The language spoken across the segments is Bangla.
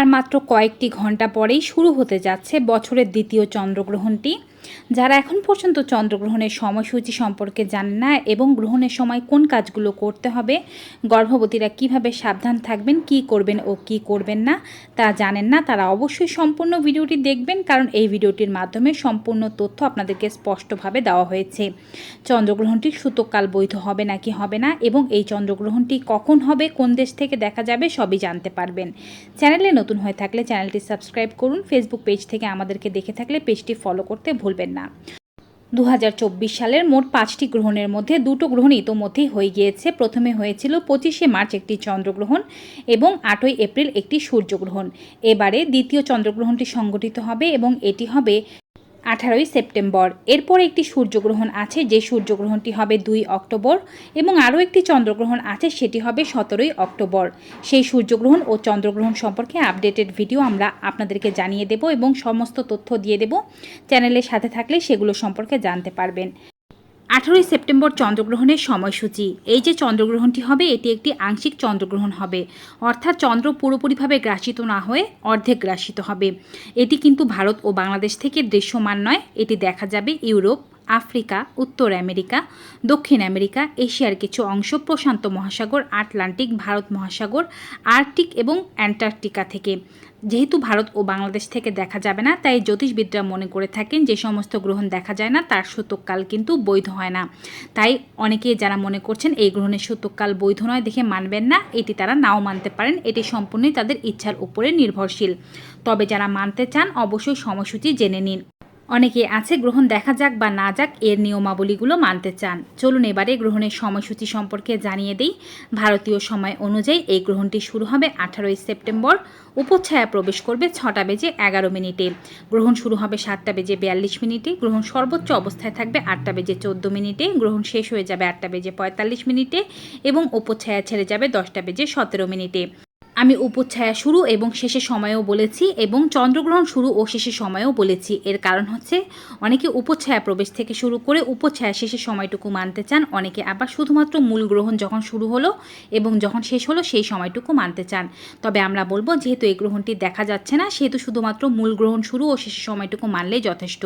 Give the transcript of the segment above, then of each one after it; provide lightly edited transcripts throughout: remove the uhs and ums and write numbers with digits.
আর মাত্র কয়েকটি ঘন্টা পরেই শুরু হতে যাচ্ছে বছরের দ্বিতীয় চন্দ্রগ্রহণটি। যারা এখন পর্যন্ত চন্দ্রগ্রহণের সময়সূচি সম্পর্কে জানেন না এবং গ্রহণের সময় কোন কাজগুলো করতে হবে, গর্ভবতীরা কিভাবে সাবধান থাকবেন, কি করবেন ও কি করবেন না তা জানেন না, তারা অবশ্যই সম্পূর্ণ ভিডিওটি দেখবেন, কারণ এই ভিডিওটির মাধ্যমে সম্পূর্ণ তথ্য আপনাদেরকে স্পষ্টভাবে দেওয়া হয়েছে। চন্দ্রগ্রহণটি সূতককাল বৈধ হবে নাকি হবে না এবং এই চন্দ্রগ্রহণটি কখন হবে, কোন দেশ থেকে দেখা যাবে, সবই জানতে পারবেন। চ্যানেলে নতুন হয়ে থাকলে চ্যানেলটি সাবস্ক্রাইব করুন। ফেসবুক পেজ থেকে আমাদেরকে দেখে থাকলে পেজটি ফলো করতে ভুলবেন না। 2024 সালের মোট 5টি গ্রহণের মধ্যে 2টো গ্রহণ ইতোমধ্যেই হয়ে গিয়েছে। প্রথমে হয়েছিল 25শে মার্চ একটি চন্দ্রগ্রহণ এবং 8ই এপ্রিল একটি সূর্যগ্রহণ। এবারে দ্বিতীয় চন্দ্রগ্রহণটি সংঘটিত হবে এবং এটি হবে 18ই সেপ্টেম্বর। এরপর একটি সূর্যগ্রহণ আছে, যে সূর্যগ্রহণটি হবে 2 অক্টোবর এবং আরও একটি চন্দ্রগ্রহণ আছে, সেটি হবে 17ই অক্টোবর। সেই সূর্যগ্রহণ ও চন্দ্রগ্রহণ সম্পর্কে আপডেটেড ভিডিও আমরা আপনাদেরকে জানিয়ে দেব এবং সমস্ত তথ্য দিয়ে দেব। চ্যানেলের সাথে থাকলে সেগুলো সম্পর্কে জানতে পারবেন। 18ই সেপ্টেম্বর চন্দ্রগ্রহণের সময়সূচি। এই যে চন্দ্রগ্রহণটি হবে এটি একটি আংশিক চন্দ্রগ্রহণ হবে, অর্থাৎ চন্দ্র পুরোপুরিভাবে গ্রাসিত না হয়ে অর্ধেক গ্রাসিত হবে। এটি কিন্তু ভারত ও বাংলাদেশ থেকে দৃশ্যমান নয়, এটি দেখা যাবে ইউরোপ, আফ্রিকা, উত্তর আমেরিকা, দক্ষিণ আমেরিকা, এশিয়ার কিছু অংশ, প্রশান্ত মহাসাগর, আটলান্টিক, ভারত মহাসাগর, আর্কটিক এবং অ্যান্টার্কটিকা থেকে। যেহেতু ভারত ও বাংলাদেশ থেকে দেখা যাবে না, তাই জ্যোতিষবিদরা মনে করে থাকেন যে সমস্ত গ্রহণ দেখা যায় না তার সূতককাল কিন্তু বৈধ হয় না। তাই অনেকে যারা মনে করছেন এই গ্রহণের সূতককাল বৈধ নয় দেখে মানবেন না, এটি তারা নাও মানতে পারেন, এটি সম্পূর্ণই তাদের ইচ্ছার উপরে নির্ভরশীল। তবে যারা মানতে চান অবশ্যই সময়সূচি জেনে নিন। অনেকে আছে গ্রহণ দেখা যাক বা না যাক এর নিয়মাবলীগুলো মানতে চান। চলুন এবারে গ্রহণের সময়সূচি সম্পর্কে জানিয়ে দিই। ভারতীয় সময় অনুযায়ী এই গ্রহণটি শুরু হবে 18ই সেপ্টেম্বর। উপচ্ছায়া প্রবেশ করবে 6টা বেজে 11 মিনিটে। গ্রহণ শুরু হবে 7টা বেজে 42 মিনিটে। গ্রহণ সর্বোচ্চ অবস্থায় থাকবে 8টা বেজে 14 মিনিটে। গ্রহণ শেষ হয়ে যাবে 8টা বেজে 45 মিনিটে এবং উপচ্ছায়া ছেড়ে যাবে 10টা বেজে 17 মিনিটে। আমি উপচ্ছায়া শুরু এবং শেষের সময়ও বলেছি এবং চন্দ্রগ্রহণ শুরু ও শেষের সময়ও বলেছি। এর কারণ হচ্ছে অনেকে উপচ্ছায়া প্রবেশ থেকে শুরু করে উপচ্ছায়া শেষের সময়টুকু মানতে চান, অনেকে আবার শুধুমাত্র মূল গ্রহণ যখন শুরু হলো এবং যখন শেষ হলো সেই সময়টুকু মানতে চান। তবে আমরা বলবো যেহেতু এই গ্রহণটি দেখা যাচ্ছে না, সেহেতু শুধুমাত্র মূল গ্রহণ শুরু ও শেষের সময়টুকু মানলেই যথেষ্ট।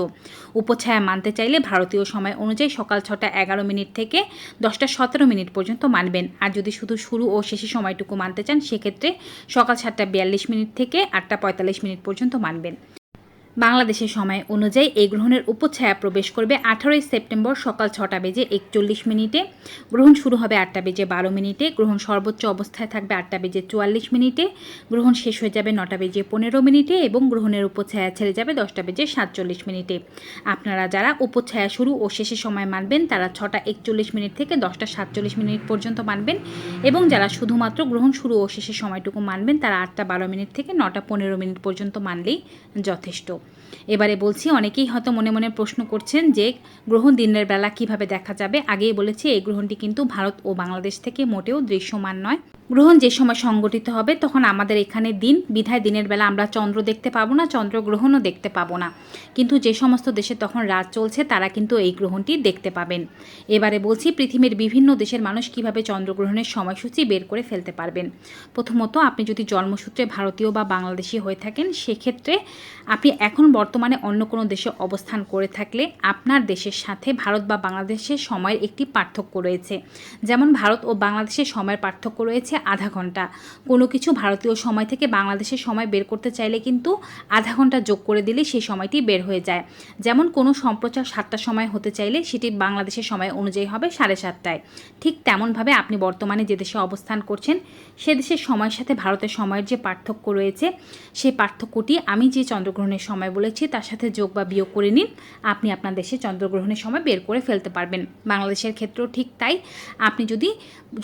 উপচ্ছায়া মানতে চাইলে ভারতীয় সময় অনুযায়ী সকাল 6টা 11 মিনিট থেকে 10টা 17 মিনিট পর্যন্ত মানবেন। আর যদি শুধু শুরু ও শেষের সময়টুকু মানতে চান সেক্ষেত্রে সকাল 7টা 42 মিনিট থেকে 8টা 45 মিনিট পর্যন্ত মানবেন। বাংলাদেশের সময় অনুযায়ী এই গ্রহণের উপচ্ছায়া প্রবেশ করবে 18ই সেপ্টেম্বর সকাল 6টা বেজে 41 মিনিটে। গ্রহণ শুরু হবে 8টা বেজে 12 মিনিটে। গ্রহণ সর্বোচ্চ অবস্থায় থাকবে 8টা বেজে 44 মিনিটে। গ্রহণ শেষ হয়ে যাবে 9টা বেজে 15 মিনিটে এবং গ্রহণের উপচ্ছায়া ছেড়ে যাবে 10টা বেজে 47 মিনিটে। আপনারা যারা উপচ্ছায়া শুরু ও শেষের সময় মানবেন তারা 6টা 41 মিনিট থেকে 10টা 47 মিনিট পর্যন্ত মানবেন এবং যারা শুধুমাত্র গ্রহণ শুরু ও শেষের সময়টুকু মানবেন তারা 8টা 12 মিনিট থেকে 9টা 15 মিনিট পর্যন্ত মানলেই যথেষ্ট। এবারে বলছি, অনেকেই হয়তো মনে মনে প্রশ্ন করছেন যে গ্রহণ দিনের বেলা কিভাবে দেখা যাবে। আগেই বলেছি এই গ্রহণটি কিন্তু ভারত ও বাংলাদেশ থেকে মোটেও দৃশ্যমান নয়। গ্রহণ যে সময় সংগঠিত হবে তখন আমাদের এখানে দিন, বিধায় দিনের বেলা আমরা চন্দ্র দেখতে পাবো না, চন্দ্রগ্রহণও দেখতে পাবো না। কিন্তু যে সমস্ত দেশে তখন রাত চলছে তারা কিন্তু এই গ্রহণটি দেখতে পাবেন। এবারে বলছি পৃথিবীর বিভিন্ন দেশের মানুষ কিভাবে চন্দ্রগ্রহণের সময়সূচি বের করে ফেলতে পারবেন। প্রথমত, আপনি যদি জন্মসূত্রে ভারতীয় বা বাংলাদেশি হয়ে থাকেন সেক্ষেত্রে আপনি এখন বর্তমানে অন্য কোনো দেশে অবস্থান করে থাকলে আপনার দেশের সাথে ভারত বা বাংলাদেশের সময়ের একটি পার্থক্য রয়েছে। যেমন ভারত ও বাংলাদেশের সময়ের পার্থক্য রয়েছে আধা ঘন্টা। কোনো কিছু ভারতীয় সময় থেকে বাংলাদেশের সময় বের করতে চাইলে কিন্তু আধা ঘন্টা যোগ করে দিলে সেই সময়টি বের হয়ে যায়। যেমন কোনো সম্প্রচার 7টার সময় হতে চাইলে সেটি বাংলাদেশের সময় অনুযায়ী হবে 7:30টায়। ঠিক তেমনভাবে আপনি বর্তমানে যে দেশে অবস্থান করছেন সে দেশের সময়ের সাথে ভারতের সময়ের যে পার্থক্য রয়েছে সেই পার্থক্যটি আমি যে চন্দ্রগ্রহণের সময় বলেছি তার সাথে যোগ বা বিয়োগ করে নিন, আপনি আপনার দেশে চন্দ্রগ্রহণের সময় বের করে ফেলতে পারবেন। বাংলাদেশের ক্ষেত্রেও ঠিক তাই। আপনি যদি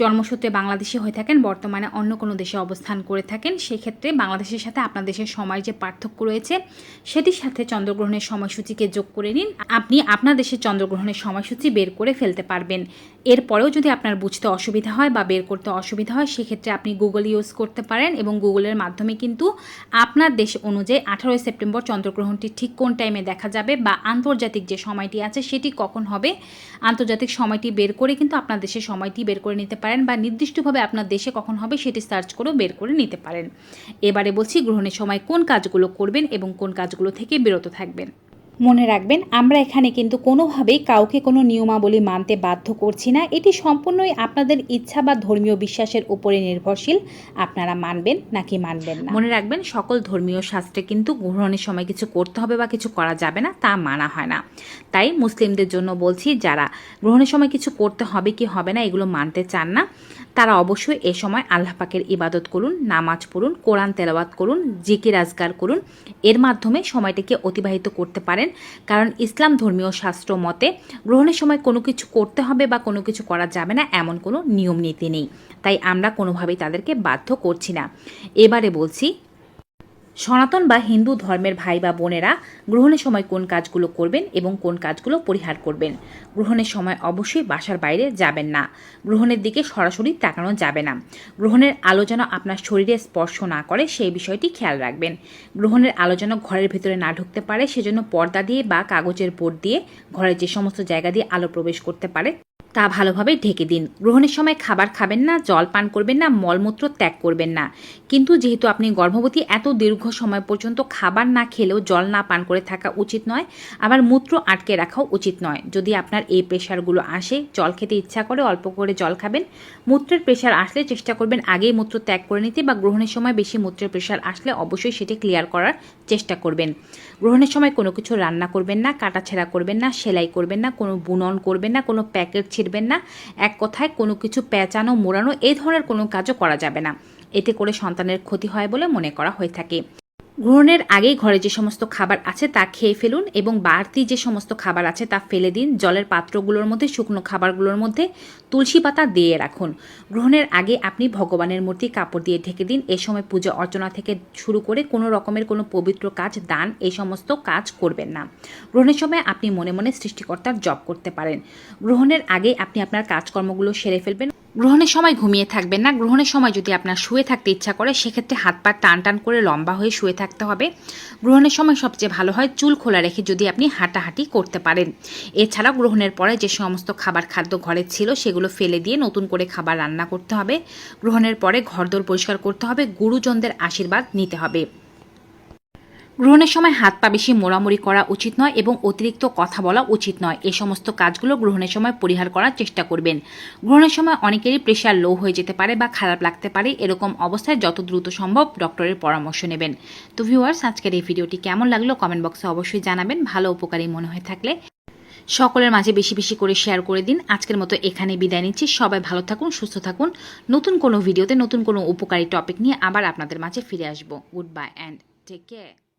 জন্মসূত্রে বাংলাদেশি হয়ে থাকেন, বর্তমানে অন্য কোনো দেশে অবস্থান করে থাকেন, সেক্ষেত্রে বাংলাদেশের সাথে আপনার দেশের সময়ের যে পার্থক্য রয়েছে সেটির সাথে চন্দ্রগ্রহণের সময়সূচিকে যোগ করে নিন, আপনি আপনার দেশের চন্দ্রগ্রহণের সময়সূচি বের করে ফেলতে পারবেন। এরপরেও যদি আপনার বুঝতে অসুবিধা হয় বা বের করতে অসুবিধা হয়, সেক্ষেত্রে আপনি গুগল ইউজ করতে পারেন এবং গুগলের মাধ্যমে কিন্তু আপনার দেশ অনুযায়ী 18 সেপ্টেম্বর চন্দ্রগ্রহণটি ঠিক কোন টাইমে দেখা যাবে বা আন্তর্জাতিক যে সময়টি আছে সেটি কখন হবে, আন্তর্জাতিক সময়টি বের করে কিন্তু আপনার দেশের সময়টি বের করে নিতে পারেন বা নির্দিষ্টভাবে আপনার দেশে কখন হবে সেটি সার্চ করেও বের করে নিতে পারেন। এবারে বলছি গ্রহণের সময় কোন কাজগুলো করবেন এবং কোন কাজগুলো থেকে বিরত থাকবেন। মনে রাখবেন, আমরা এখানে কিন্তু কোনোভাবেই কাউকে কোনো নিয়মাবলী মানতে বাধ্য করছি না। এটি সম্পূর্ণই আপনাদের ইচ্ছা বা ধর্মীয় বিশ্বাসের উপরে নির্ভরশীল, আপনারা মানবেন নাকি মানবেন না। মনে রাখবেন, সকল ধর্মীয় শাস্ত্রে কিন্তু গ্রহণের সময় কিছু করতে হবে বা কিছু করা যাবে না তা মানা হয় না। তাই মুসলিমদের জন্য বলছি, যারা গ্রহণের সময় কিছু করতে হবে কি হবে না এগুলো মানতে চান না, তারা অবশ্যই এ সময় আল্লাহ পাকের ইবাদত করুন, নামাজ পড়ুন, কোরআন তেলাওয়াত করুন, জিকির আজকার করুন। এর মাধ্যমে সময়টাকে অতিবাহিত করতে পারেন। কারণ ইসলাম ধর্মীয় শাস্ত্র মতে গ্রহণের সময় কোনো কিছু করতে হবে বা কোনো কিছু করা যাবে না এমন কোনো নিয়ম নীতি নেই। তাই আমরা কোনোভাবেই তাদেরকে বাধ্য করছি না। এবারে বলছি, সনাতন বা হিন্দু ধর্মের ভাই বা বোনেরা গ্রহণের সময় কোন কাজগুলো করবেন এবং কোন কাজগুলো পরিহার করবেন। গ্রহণের সময় অবশ্যই বাসার বাইরে যাবেন না। গ্রহণের দিকে সরাসরি তাকানো যাবে না। গ্রহণের আলো যেন আপনার শরীরে স্পর্শ না করে সেই বিষয়টি খেয়াল রাখবেন। গ্রহণের আলো যেন ঘরের ভেতরে না ঢুকতে পারে সেজন্য পর্দা দিয়ে বা কাগজের বোর্ড দিয়ে ঘরের যে সমস্ত জায়গা দিয়ে আলো প্রবেশ করতে পারে তা ভালোভাবে ঢেকে দিন। গ্রহণের সময় খাবার খাবেন না, জল পান করবেন না, মলমূত্র ত্যাগ করবেন না। কিন্তু যেহেতু আপনি গর্ভবতী, এত দীর্ঘ সময় পর্যন্ত খাবার না খেলেও জল না পান করে থাকা উচিত নয়, আবার মূত্র আটকে রাখাও উচিত নয়। যদি আপনার এই প্রেশারগুলো আসে, জল খেতে ইচ্ছা করে, অল্প করে জল খাবেন। মূত্রের প্রেশার আসলে চেষ্টা করবেন আগেই মূত্র ত্যাগ করে নিতে, বা গ্রহণের সময় বেশি মূত্রের প্রেশার আসলে অবশ্যই সেটি ক্লিয়ার করার চেষ্টা করবেন। গ্রহণের সময় কোনো কিছু রান্না করবেন না, কাটাছেঁড়া করবেন না, সেলাই করবেন না, কোনো বুনন করবেন না, কোনো প্যাকেট ছিঁড়বেন না। এক কথায় কোনো কিছু পেঁচানো, মোড়ানো এই ধরনের কোনো কাজও করা যাবে না। এতে করে সন্তানের ক্ষতি হয় বলে মনে করা হয়ে থাকে। গ্রহণের আগেই ঘরে যে সমস্ত খাবার আছে তা খেয়ে ফেলুন এবং বাড়তি যে সমস্ত খাবার আছে তা ফেলে দিন। জলের পাত্রগুলোর মধ্যে, শুকনো খাবারগুলোর মধ্যে তুলসী পাতা দিয়ে রাখুন। গ্রহণের আগে আপনি ভগবানের মূর্তি কাপড় দিয়ে ঢেকে দিন। এ সময় পূজা অর্চনা থেকে শুরু করে কোনো রকমের কোনো পবিত্র কাজ, দান, এই সমস্ত কাজ করবেন না। গ্রহণের সময় আপনি মনে মনে সৃষ্টিকর্তার জপ করতে পারেন। গ্রহণের আগে আপনি আপনার কাজকর্মগুলো সেরে ফেলবেন। গ্রহণের সময় ঘুমিয়ে থাকবেন না। গ্রহণের সময় যদি আপনার শুয়ে থাকতে ইচ্ছা করে সেক্ষেত্রে হাত পা টান টান করে লম্বা হয়ে শুয়ে থাকতে হবে। গ্রহণের সময় সবচেয়ে ভালো হয় চুল খোলা রেখে যদি আপনি হাঁটাহাঁটি করতে পারেন। এছাড়া গ্রহণের পরে যে সমস্ত খাবার খাদ্য ঘরে ছিল সেগুলো ফেলে দিয়ে নতুন করে খাবার রান্না করতে হবে। গ্রহণের পরে ঘরদোর পরিষ্কার করতে হবে, গুরুজনদের আশীর্বাদ নিতে হবে। গ্রহণের সময় হাত পা বেশি মোড়ামুড়ি করা উচিত নয় এবং অতিরিক্ত কথা বলা উচিত নয়। এই সমস্ত কাজগুলো গ্রহণের সময় পরিহার করার চেষ্টা করবেন। গ্রহণের সময় অনেকেরই প্রেশার লো হয়ে যেতে পারে বা খারাপ লাগতে পারে। এরকম অবস্থায় যত দ্রুত সম্ভব ডক্টরের পরামর্শ নেবেন। তো ভিউয়ার্স, আজকের এই ভিডিওটি কেমন লাগলো কমেন্ট বক্সে অবশ্যই জানাবেন। ভালো উপকারী মনে হয়ে থাকলে সকলের মাঝে বেশি বেশি করে শেয়ার করে দিন। আজকের মতো এখানে বিদায় নিচ্ছি। সবাই ভালো থাকুন, সুস্থ থাকুন। নতুন কোনো ভিডিওতে নতুন কোনো উপকারী টপিক নিয়ে আবার আপনাদের মাঝে ফিরে আসবো। Goodbye and take care.